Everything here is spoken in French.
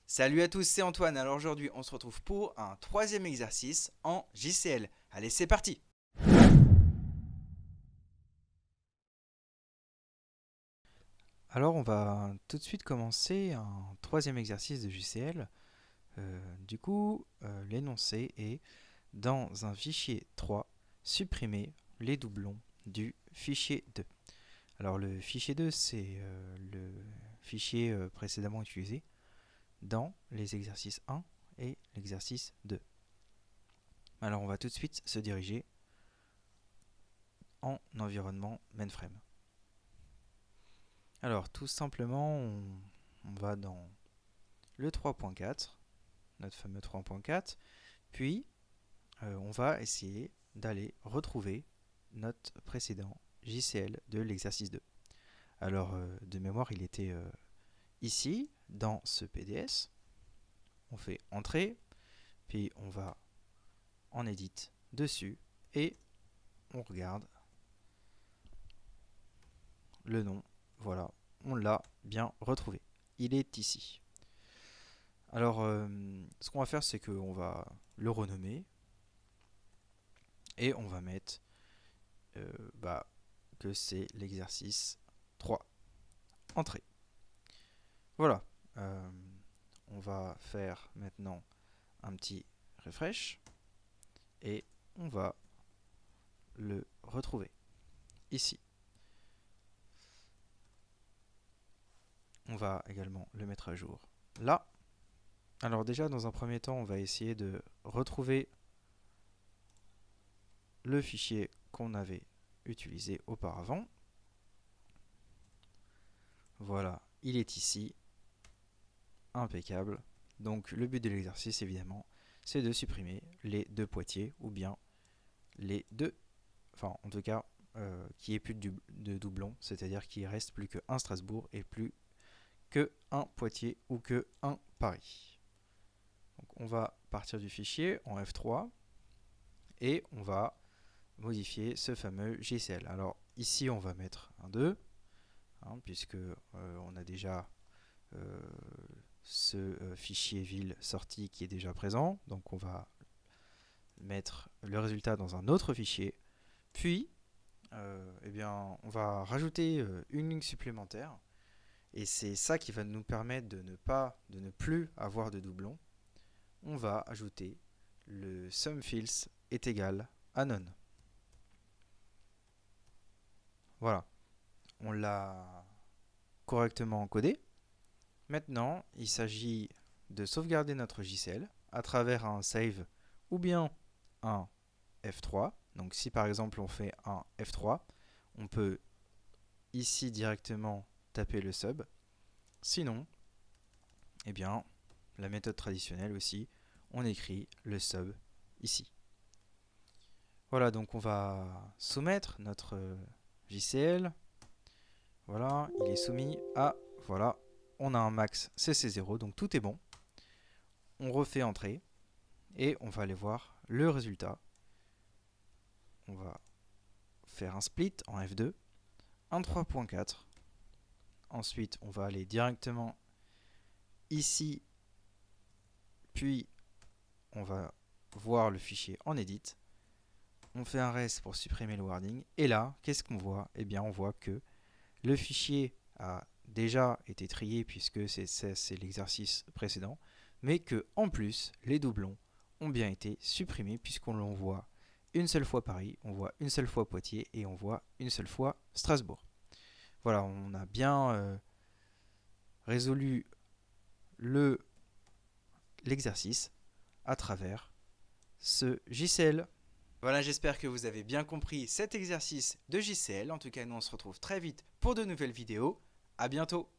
Salut à tous, c'est Antoine. Alors aujourd'hui, on se retrouve pour un troisième exercice en JCL. Allez, c'est parti! Alors on va tout de suite commencer un troisième exercice de JCL. L'énoncé est dans un fichier 3, supprimer les doublons du fichier 2. Alors le fichier 2, c'est le fichier précédemment utilisé dans les exercices 1 et l'exercice 2. Alors on va tout de suite se diriger en environnement mainframe. Alors tout simplement, on va dans le 3.4, notre fameux 3.4, puis on va essayer d'aller retrouver notre précédent JCL de l'exercice 2. Alors de mémoire, il était ici, dans ce PDS. On fait Entrée, puis on va en Edit dessus, et on regarde le nom. Voilà, on l'a bien retrouvé. Il est ici. Alors, ce qu'on va faire, c'est qu'on va le renommer et on va mettre que c'est l'exercice 3. Entrée. Voilà. On va faire maintenant un petit refresh et on va le retrouver ici. On va également le mettre à jour là. Alors déjà, dans un premier temps, on va essayer de retrouver le fichier qu'on avait utilisé auparavant. Voilà, il est ici. Impeccable. Donc le but de l'exercice, évidemment, c'est de supprimer les deux Poitiers, ou bien les deux, enfin en tout cas, qu'il n'y ait plus de doublons, c'est-à-dire qu'il ne reste plus qu'un Strasbourg et plus qu'un Poitiers ou qu'un Paris. Donc on va partir du fichier en F3 et on va modifier ce fameux JCL. Alors ici on va mettre un 2, puisque on a déjà ce fichier ville sortie qui est déjà présent. Donc on va mettre le résultat dans un autre fichier. Puis on va rajouter une ligne supplémentaire. Et c'est ça qui va nous permettre de ne plus avoir de doublons. On va ajouter le sumFields est égal à none. Voilà. On l'a correctement encodé. Maintenant, il s'agit de sauvegarder notre JCL à travers un save ou bien un F3. Donc si par exemple on fait un F3, on peut ici directement taper le sub. Sinon, la méthode traditionnelle aussi, on écrit le sub ici. Voilà, donc on va soumettre notre JCL. Voilà, il est soumis à, voilà, on a un max CC0, donc tout est bon. On refait entrer et on va aller voir le résultat. On va faire un split en F2, un 3.4. Ensuite, on va aller directement ici, puis on va voir le fichier en edit. On fait un res pour supprimer le wording. Et là, qu'est-ce qu'on voit? Eh bien, on voit que le fichier a déjà été trié puisque c'est l'exercice précédent, mais que en plus, les doublons ont bien été supprimés puisqu'on voit une seule fois Paris, on voit une seule fois Poitiers et on voit une seule fois Strasbourg. Voilà, on a bien résolu l'exercice à travers ce JCL. Voilà, j'espère que vous avez bien compris cet exercice de JCL. En tout cas, nous on se retrouve très vite pour de nouvelles vidéos. À bientôt!